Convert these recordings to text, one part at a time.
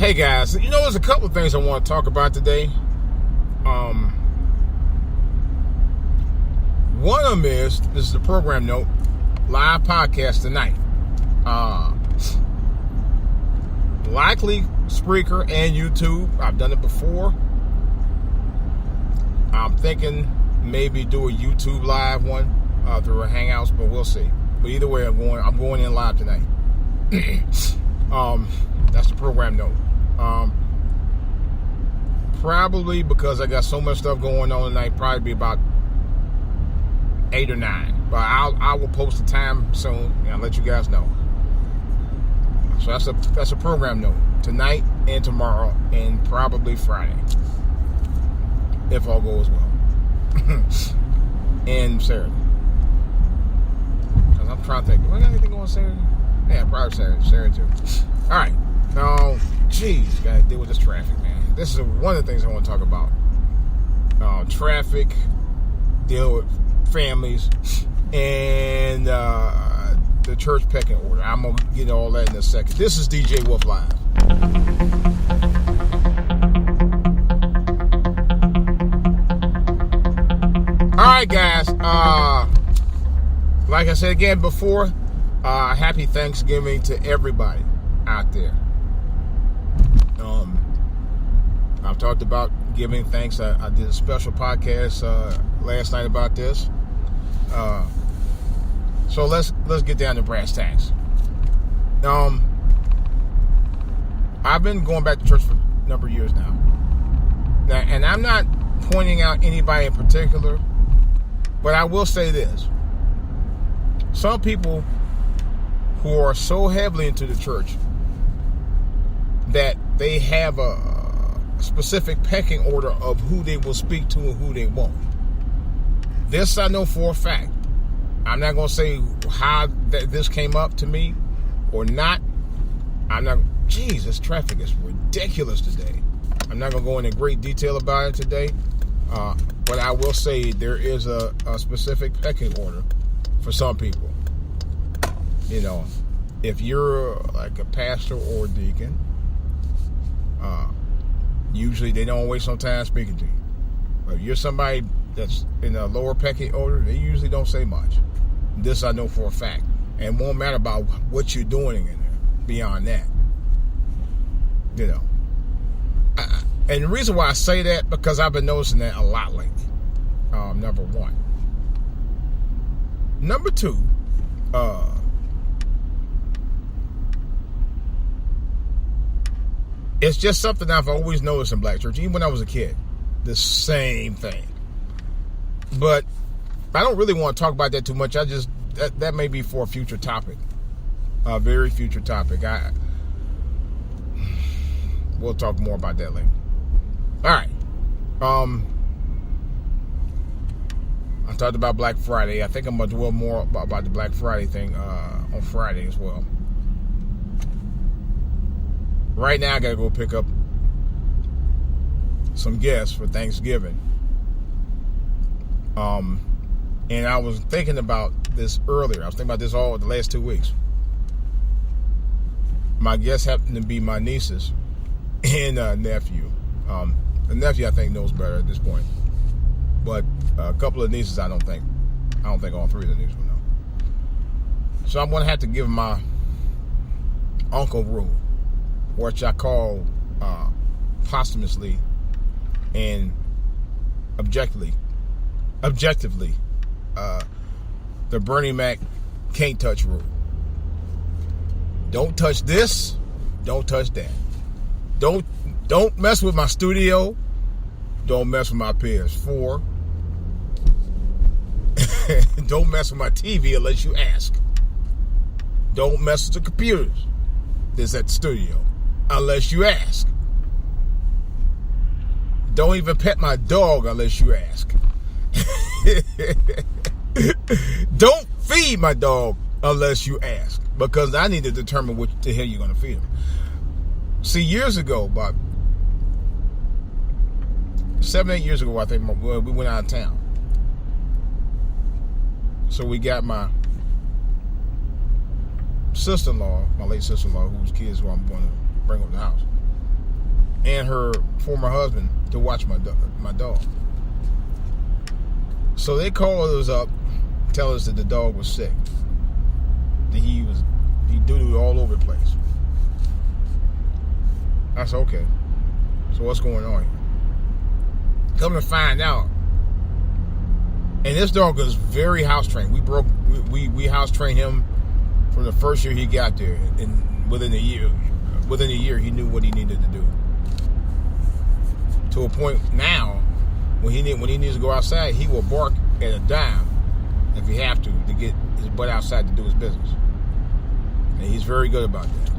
Hey guys, there's a couple of things I want to talk about today. One of them is, this is the program note, live podcast tonight. Likely Spreaker and YouTube. I've done it before. I'm thinking maybe do a YouTube live one through a Hangouts, but we'll see. But either way, I'm going in live tonight. That's the program note. Probably because I got so much stuff going on tonight, probably be about 8 or 9. But I will post the time soon and I'll let you guys know. So that's a program note tonight and tomorrow and probably Friday, if all goes well. And Saturday. Cause I'm trying to think. Do I got anything on Saturday? Yeah, probably Saturday too. All right. Now, gotta deal with this traffic, man. This is one of the things I want to talk about. Traffic, deal with families, and the church pecking order. I'm going to get all that in a second. This is DJ Wolf Live. All right, guys. Like I said again before, happy Thanksgiving to everybody out there. I've talked about giving thanks. I did a special podcast last night about this. So let's get down to brass tacks. I've been going back to church for a number of years now. And I'm not pointing out anybody in particular, but I will say this. Some people who are so heavily into the church that they have a specific pecking order of who they will speak to and who they won't. This I know for a fact. I'm not going to say how this came up to me or not. This traffic is ridiculous today. I'm not going to go into great detail about it today. But I will say there is a specific pecking order for some people. If you're like a pastor or a deacon, usually they don't waste no time speaking to you. But if you're somebody that's in a lower pecking order, they usually don't say much. This I know for a fact. And it won't matter about what you're doing in there beyond that. And the reason why I say that, because I've been noticing that a lot lately. Number one. Number two, it's just something I've always noticed in black church, even when I was a kid. The same thing. But I don't really want to talk about that too much. That may be for a future topic. A very future topic. We'll talk more about that later. All right. I talked about Black Friday. I think I'm going to dwell more about the Black Friday thing on Friday as well. Right now, I got to go pick up some guests for Thanksgiving. And I was thinking about this earlier. I was thinking about this all the last 2 weeks. My guests happen to be my nieces and nephew. The nephew, I think, knows better at this point. But a couple of nieces, I don't think all three of the nieces will know. So I'm going to have to give my uncle rule, which I call posthumously and objectively, the Bernie Mac can't touch rule. Don't touch this. Don't touch that. Don't mess with my studio. Don't mess with my PS4. Don't mess with my TV unless you ask. Don't mess with the computers that's at the studio unless you ask. Don't even pet my dog unless you ask. Don't feed my dog unless you ask, because I need to determine what the hell you're going to feed him. See, years ago, about 7-8 years ago, I think we went out of town. So we got my sister-in-law, my late sister-in-law, whose kids who I'm going to bring up to the house. and her former husband to watch my dog. So they called us up, tell us that the dog was sick. That he doo-dooed all over the place. I said, okay. So what's going on here? Come to find out, and this dog is very house trained. We house trained him from the first year he got there, and within a year he knew what he needed to do. To a point now, when he needs to go outside, he will bark at a dime if he have to get his butt outside to do his business, and he's very good about that.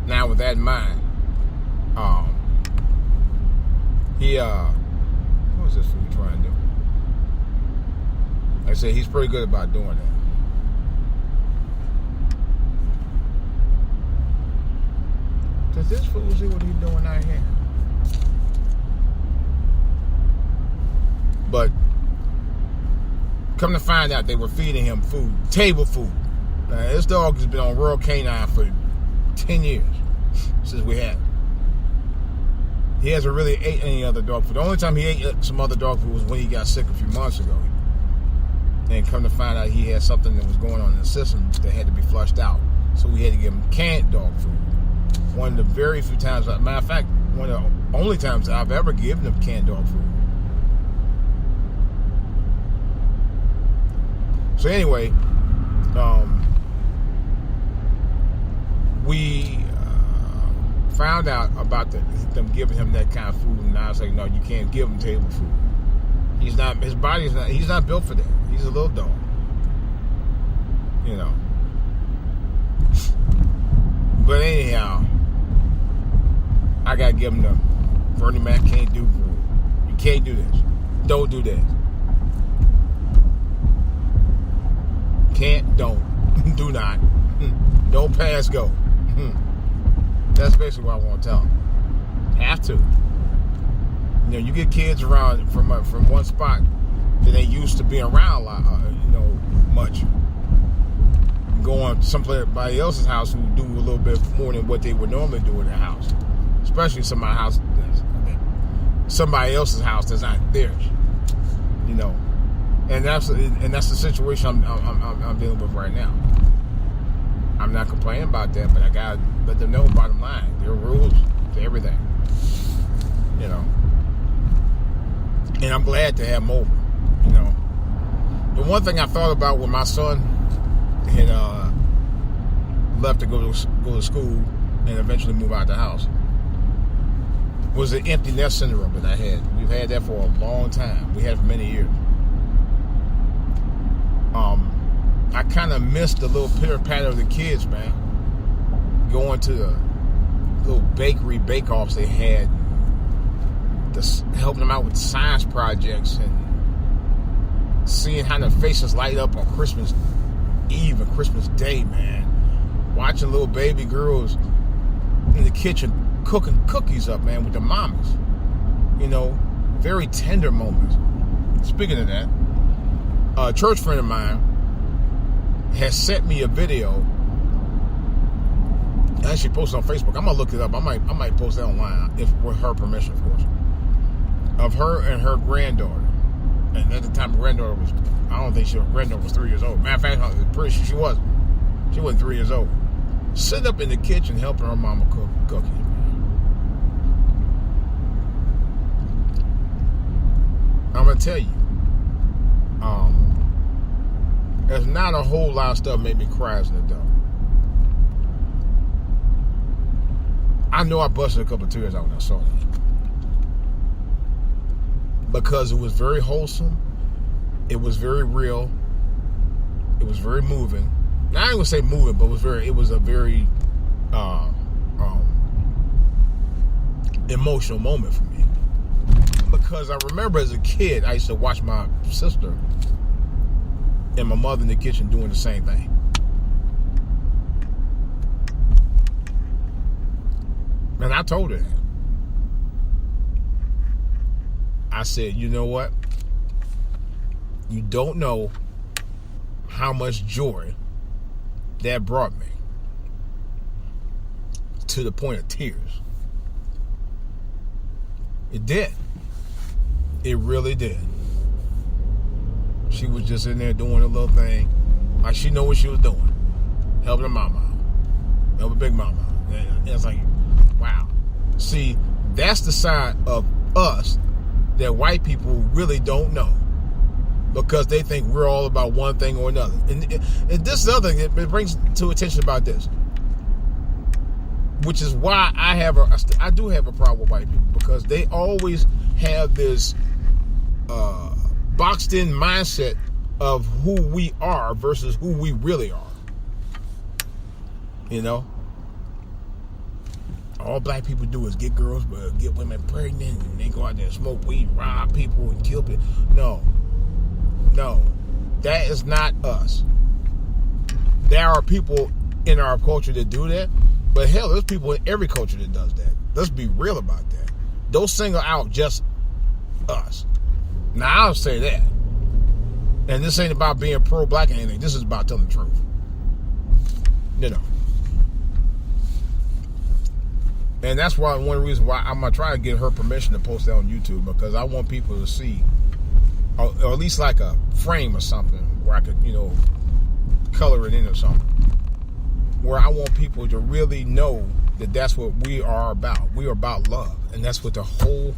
Now, with that in mind, what was this fool trying to do? Like I said, he's pretty good about doing that. Does this fool see what he's doing out here? But come to find out, they were feeding him food, table food. Now, this dog has been on Rural Canine for 10 years since we had him. He hasn't really ate any other dog food. The only time he ate some other dog food was when he got sick a few months ago. And come to find out, he had something that was going on in the system that had to be flushed out. So we had to give him canned dog food. One of the very few times, matter of fact, one of the only times I've ever given him canned dog food. So anyway, we found out about them giving him that kind of food, and I was like, no, you can't give him table food. He's not built for that. He's a little dog, you know. But anyhow, I gotta give him the Bernie Mac can't do food. You can't do this. Don't do that. Can't, don't, do not. Don't pass go. That's basically what I want to tell them. Have to. You know, you get kids around from one spot that ain't used to being around a lot, much. Going somebody else's house who do a little bit more than what they would normally do in their house, especially somebody else's house that's not theirs. You know, and that's the situation I'm dealing with right now. I'm not complaining about that, but I gotta let them know, bottom line, there are rules to everything, you know. And I'm glad to have them over, you know. The one thing I thought about when my son had left to go to school and eventually move out the house was the empty nest syndrome that I had. We've had that for a long time. We had it for many years. I kind of missed the little pitter-patter of the kids, man. Going to the little bakery bake-offs they had, helping them out with science projects, and seeing how their faces light up on Christmas Eve and Christmas Day, man. Watching little baby girls in the kitchen cooking cookies up, man, with their mamas. You know, very tender moments. Speaking of that, a church friend of mine has sent me a video. I actually posted on Facebook. I'm gonna look it up. I might post that online with her permission, of course. Of her and her granddaughter. And at the time, her granddaughter was, I don't think her granddaughter was 3 years old. Matter of fact, I'm pretty sure she wasn't. She wasn't 3 years old. Sitting up in the kitchen helping her mama cook cookies. I'm gonna tell you, there's not a whole lot of stuff made me cry as an adult. I know I busted a couple of tears out when I saw that. Because it was very wholesome. It was very real. It was very moving. Now, I ain't gonna say moving, but it was a very emotional moment for me. Because I remember as a kid, I used to watch my sister and my mother in the kitchen doing the same thing. And I told her that. I said, you know what? You don't know how much joy that brought me. to the point of tears. It did. It really did. She was just in there doing a little thing. Like she knew what she was doing. Helping her mama out. Helping big mama out. And it's like, wow. See, that's the side of us that white people really don't know. Because they think we're all about one thing or another. And this is the other thing. It brings to attention about this. Which is why I do have a problem with white people. Because they always have this boxed in mindset of who we are versus who we really are. You know? All black people do is get girls, but get women pregnant, and they go out there and smoke weed, rob people, and kill people. No, that is not us. There are people in our culture that do that, but hell, there's people in every culture that does that. Let's be real about that. Don't single out just us. Now, I'll say that. And this ain't about being pro-black or anything. This is about telling the truth. You know. And that's why one reason why I'm going to try to get her permission to post that on YouTube, because I want people to see, or at least like a frame or something where I could, color it in or something. Where I want people to really know that that's what we are about. We are about love. And that's what the whole...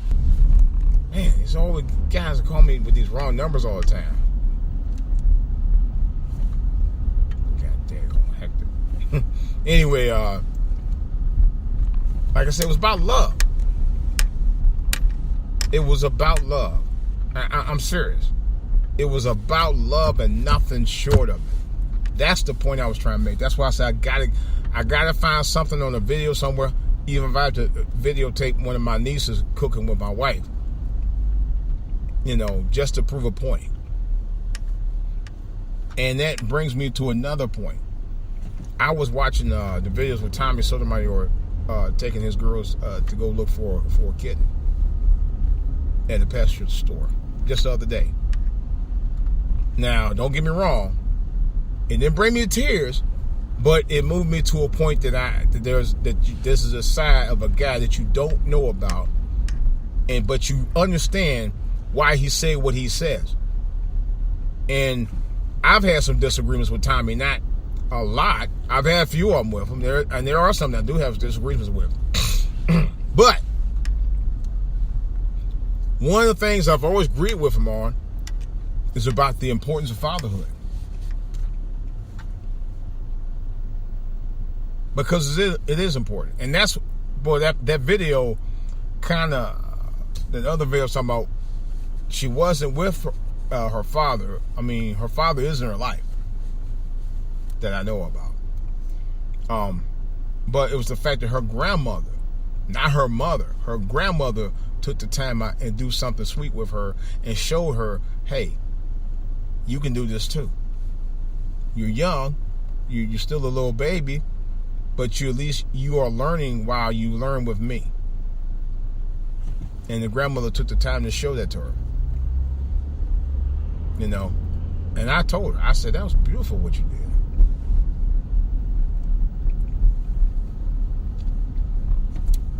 Man, it's all the guys that call me with these wrong numbers all the time. God damn, Hector. Anyway, like I said, it was about love. It was about love. I'm serious. It was about love and nothing short of it. That's the point I was trying to make. That's why I said I gotta find something on a video somewhere, even if I have to videotape one of my nieces cooking with my wife. Just to prove a point. And that brings me to another point. I was watching the videos with Tommy Sotomayor taking his girls to go look for a kitten at the pet store just the other day. Now, don't get me wrong, it didn't bring me to tears, but it moved me to a point that this is a side of a guy that you don't know about, but you understand why he say what he says. And I've had some disagreements with Tommy, not a lot. I've had a few of them with him. There are some that I do have disagreements with. But one of the things I've always agreed with him on is about the importance of fatherhood. Because it is important. And that's, boy, that video the other video was talking about she wasn't with her father. I mean, her father is in her life that I know about. But it was the fact that her grandmother, not her mother, her grandmother took the time out and do something sweet with her and showed her, hey, you can do this too. You're young, you're still a little baby, but at least you are learning while you learn with me. And the grandmother took the time to show that to her. And I told her, I said, that was beautiful what you did.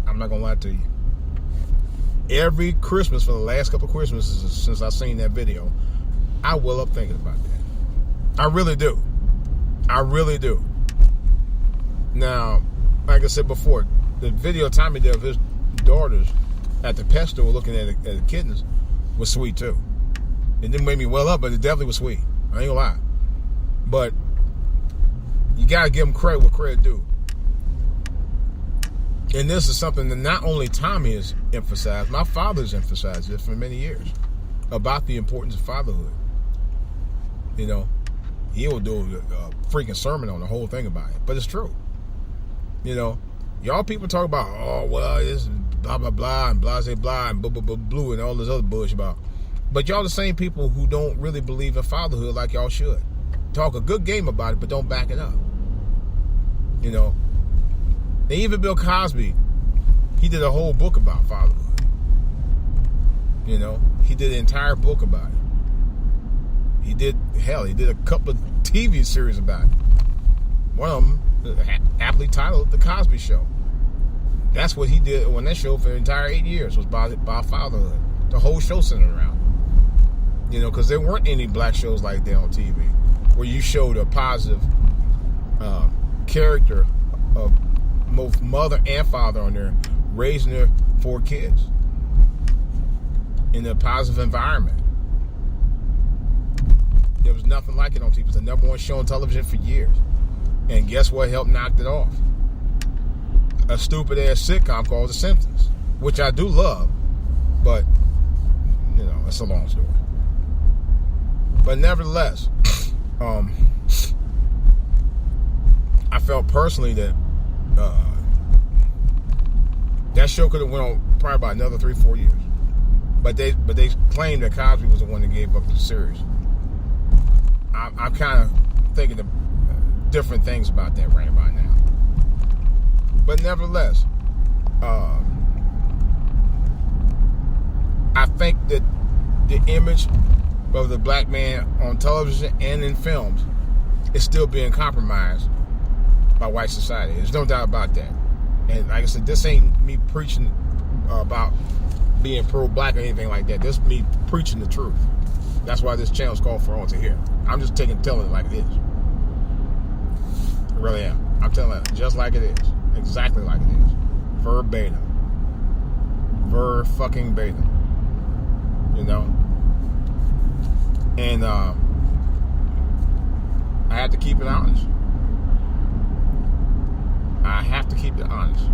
I'm not gonna lie to you. Every Christmas for the last couple of Christmases since I seen that video, I well up thinking about that. I really do. I really do. Now, like I said before, the video Tommy did of his daughters at the pet store looking at the kittens was sweet too. It didn't make me well up, but it definitely was sweet. I ain't gonna lie. But you gotta give them credit where credit due. And this is something that not only Tommy has emphasized, my father's emphasized it for many years, about the importance of fatherhood. He will do a freaking sermon on the whole thing about it. But it's true. Y'all people talk about, oh, well, this blah, blah, blah, and blah, blah, and blah, blah, blah, blue, and all this other bullshit about. But y'all the same people who don't really believe in fatherhood like y'all should. Talk a good game about it, but don't back it up. And even Bill Cosby, he did a whole book about fatherhood. He did an entire book about it. He did a couple of TV series about it. One of them, aptly titled The Cosby Show. That's what he did on that show for the entire 8 years, was by fatherhood. The whole show centered around it. You know, because there weren't any black shows like that on TV where you showed a positive character of both mother and father on there raising their 4 kids in a positive environment. There was nothing like it on TV. It was the #1 show on television for years. And guess what helped knock it off? A stupid ass sitcom called The Simpsons, which I do love, but you know, it's a long story. But nevertheless, I felt personally that that show could have went on probably about another 3-4 years. But they claimed that Cosby was the one that gave up the series. I'm kind of thinking of different things about that right about now. But nevertheless, I think that the image of the black man on television and in films is still being compromised by white society. There's no doubt about that. And like I said, this ain't me preaching about being pro-black or anything like that. This is me preaching the truth. That's why this channel is called For On To Hear. I'm just telling it like it is. I really am. I'm telling it just like it is. Exactly like it is. Verbatim. Ver-fucking-batim. You know? And I have to keep it honest. I have to keep it honest.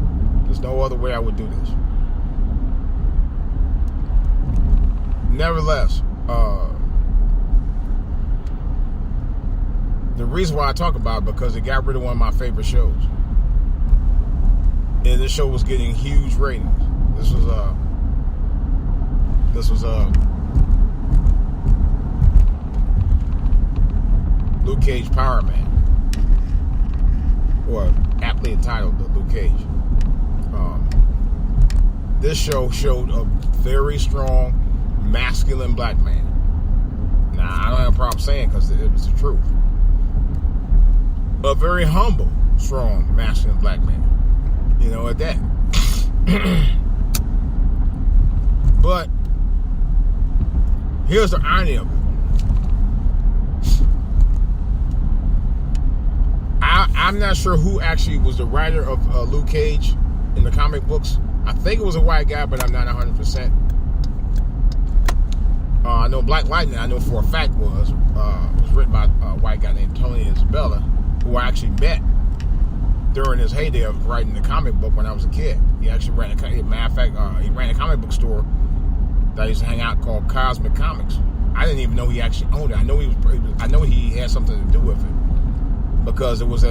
There's no other way I would do this. Nevertheless, the reason why I talk about it because it got rid of one of my favorite shows. And this show was getting huge ratings. This was Luke Cage Power Man, or aptly entitled The Luke Cage. This show showed a very strong, masculine black man. Now, I don't have a problem saying because it was the truth. A very humble, strong, masculine black man. You know, at that. But here's the irony of it. I'm not sure who actually was the writer of Luke Cage in the comic books. I think it was a white guy, but I'm not 100%. I know Black Lightning, I know for a fact was written by a white guy named Tony Isabella, who I actually met during his heyday of writing the comic book when I was a kid. He actually ran he ran a comic book store that I used to hang out called Cosmic Comics. I didn't even know he actually owned it. I know he had something to do with it because it was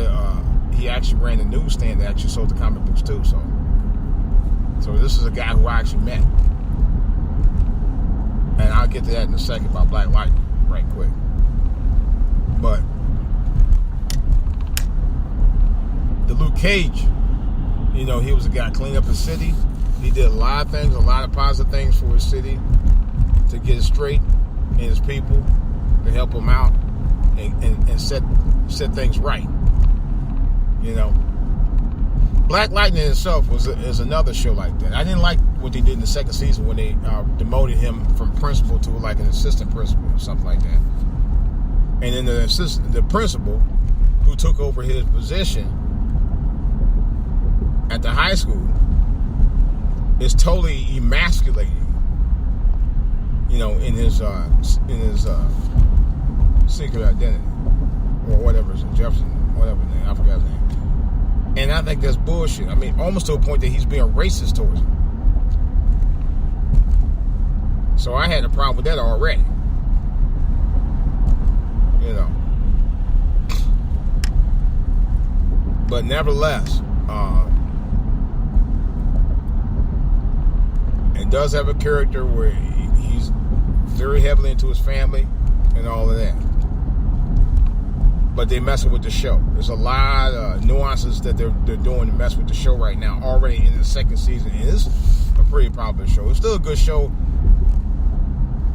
he actually ran a newsstand that actually sold the comic books too. So this is a guy who I actually met, and I'll get to that in a second about Black Lightning right quick. But the Luke Cage, you know, he was a guy cleaning up his city. He did a lot of things, a lot of positive things for his city to get it straight and his people, to help him out and set things right. You know, Black Lightning itself is another show like that. I didn't like what they did in the second season when they demoted him from principal to like an assistant principal or something like that. And then the principal who took over his position at the high school is totally emasculating, you know, in his secret identity or whatever, Jefferson, whatever his name, I forgot his name. And I think that's bullshit. I mean, almost to a point that he's being racist towards him. So I had a problem with that already. You know. But nevertheless, it does have a character where he's very heavily into his family and all of that. But they're messing with the show. There's a lot of nuances that they're doing to mess with the show right now, already in the second season. And it's a pretty popular show. It's still a good show.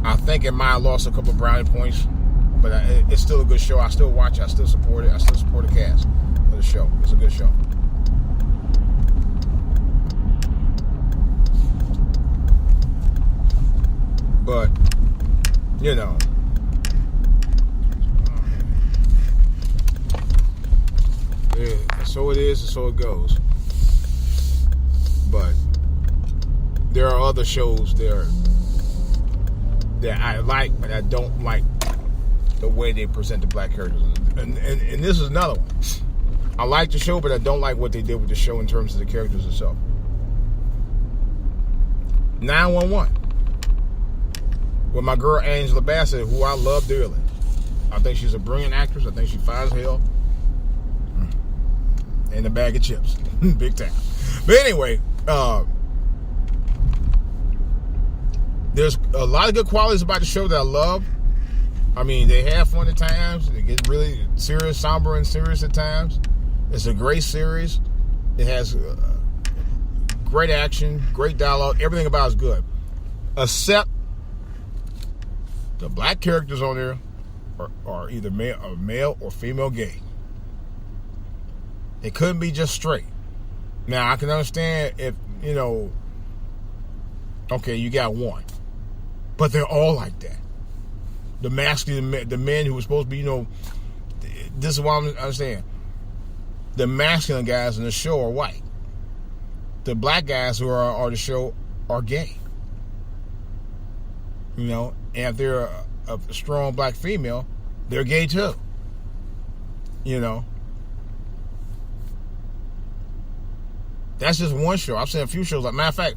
I think it might have lost a couple of brownie points, but it's still a good show. I still watch it. I still support it. I still support the cast of the show. It's a good show. You know. Yeah, so it is and so it goes. But there are other shows there that I like, but I don't like the way they present the black characters. And this is another one. I like the show, but I don't like what they did with the show in terms of the characters itself. 911. With my girl Angela Bassett, who I love dearly. I think she's a brilliant actress. I think she's fine as hell. And a bag of chips. Big time. But anyway, there's a lot of good qualities about the show that I love. I mean, they have fun at times. They get really serious, somber and serious at times. It's a great series. It has great action, great dialogue. Everything about it's good. Except the black characters on there are either male or female gay. It couldn't be just straight. Now, I can understand if, you know, okay, you got one. But they're all like that. The masculine, the men who were supposed to be, you know, this is what I'm understanding. The masculine guys in the show are white. The black guys who are on the show are gay. You know, and if they're a strong black female, they're gay too. You know. That's just one show. I've seen a few shows. Like, matter of fact,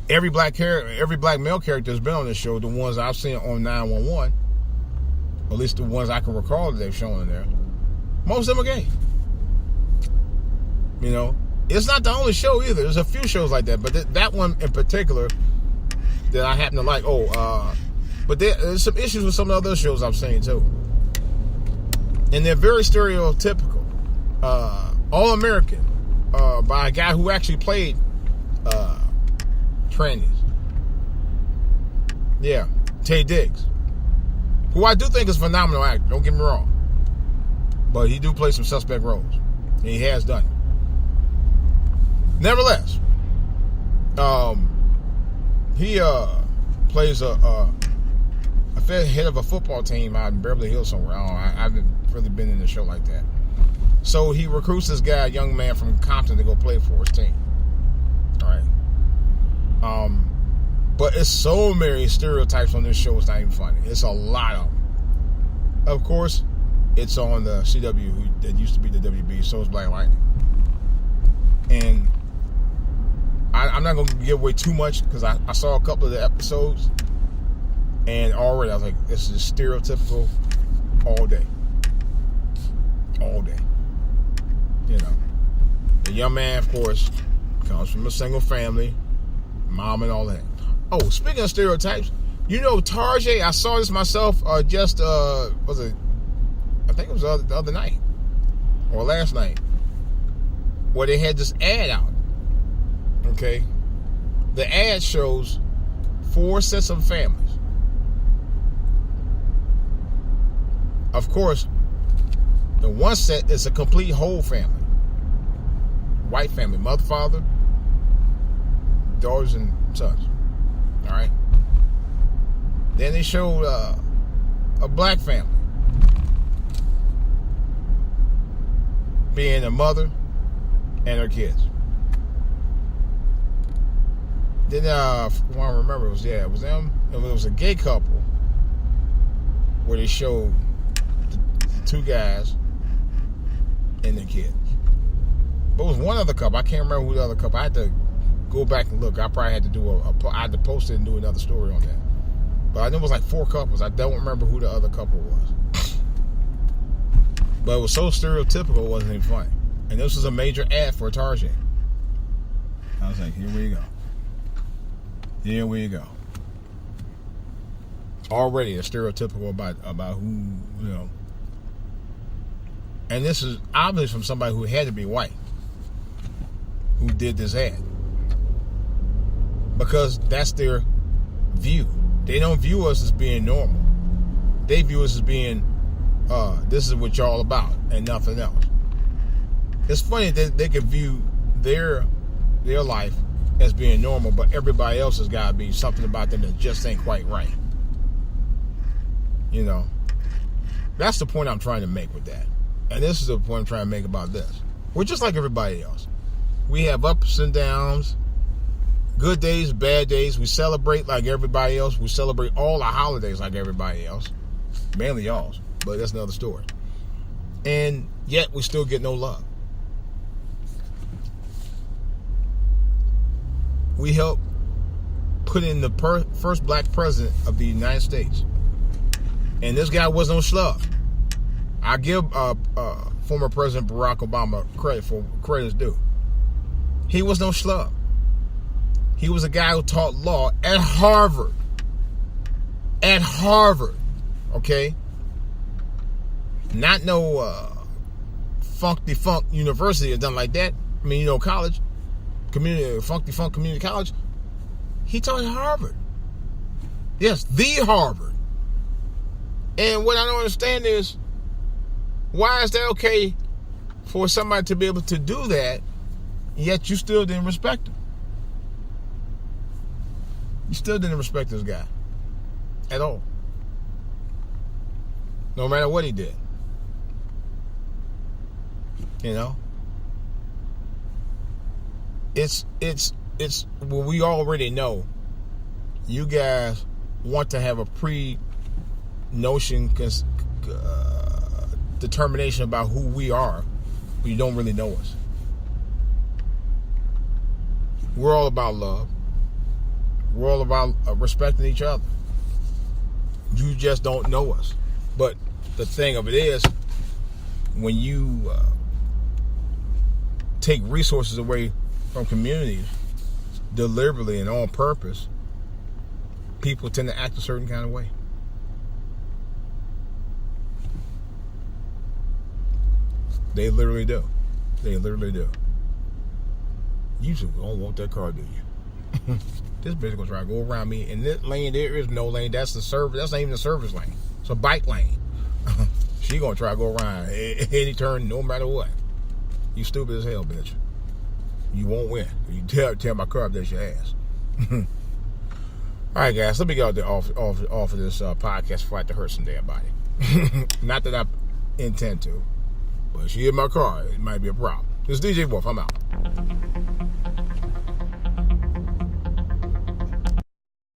every black male character has been on this show. The ones I've seen on 911, at least the ones I can recall that they've shown in there, most of them are gay. You know, it's not the only show either. There's a few shows like that, but that one in particular that I happen to like. But there's some issues with some of the other shows I've seen too, and they're very stereotypical. All American, by a guy who actually played trannies. Yeah, Taye Diggs, who I do think is a phenomenal actor. Don't get me wrong. But he do play some suspect roles. And he has done it. Nevertheless, he plays a head of a football team out in Beverly Hills somewhere. I haven't really been in a show like that. So he recruits this guy, a young man from Compton, to go play for his team. All right. But it's so many stereotypes on this show, it's not even funny. It's a lot of them. Of course, it's on the CW, that used to be the WB, so it's Black Lightning. And I'm not going to give away too much, because I saw a couple of the episodes, and already I was like, this is stereotypical all day. All day. You know. The young man, of course, comes from a single family, mom and all that. Oh, speaking of stereotypes, you know Tarjay, I saw this myself was it, I think it was the other night, or last night, where they had this ad out. Okay? The ad shows 4 sets of families. Of course, the one set is a complete whole family. White family, mother, father, daughters, and sons. Alright? Then they showed a black family. Being a mother and her kids. Then I remember it was them. It was a gay couple where they showed the 2 guys and their kids. But it was one other couple. I can't remember who the other couple. I had to go back and look. I probably had to do I had to post it and do another story on that. But I know it was like 4 couples. I don't remember who the other couple was. But it was so stereotypical, it wasn't even funny. And this was a major ad for Tarjay. I was like, here we go. Here we go. Already a stereotypical about who, you know. And this is obviously from somebody who had to be white, who did this ad. Because that's their view. They don't view us as being normal. They view us as being, this is what y'all about and nothing else. It's funny that they can view their life as being normal, but everybody else has got to be something about them that just ain't quite right. You know, that's the point I'm trying to make with that. And this is the point I'm trying to make about this. We're just like everybody else. We have ups and downs, good days, bad days. We celebrate like everybody else. We celebrate all our holidays like everybody else. Mainly y'all's, but that's another story. And yet we still get no love. We helped put in the first black president of the United States. And this guy was no schlub. I give former President Barack Obama credit for credit's due. He was no schlub. He was a guy who taught law at Harvard. At Harvard. Okay? Not no funky funk university or nothing like that. I mean, you know, college. Funky funk community college. He taught at Harvard. Yes, the Harvard. And what I don't understand is, why is that okay for somebody to be able to do that, yet you still didn't respect him? You still didn't respect this guy at all. No matter what he did. You know? It's well, we already know you guys want to have a pre-notion determination about who we are, but you don't really know us. We're all about love. We're all about respecting each other. You just don't know us. But the thing of it is, when you take resources away from communities deliberately and on purpose, people tend to act a certain kind of way. They literally do. They literally do. You just don't want that car, do you? This bitch gonna try to go around me. In this lane, there is no lane. That's the service. That's not even the service lane. It's a bike lane. She gonna try to go around any turn, no matter what. You stupid as hell, bitch. You won't win. You tear my car up, that's your ass. All right, guys. Let me get out there off of this podcast before I have to hurt some damn body. Not that I intend to, but if she hit my car, it might be a problem. This is DJ Wolf. I'm out.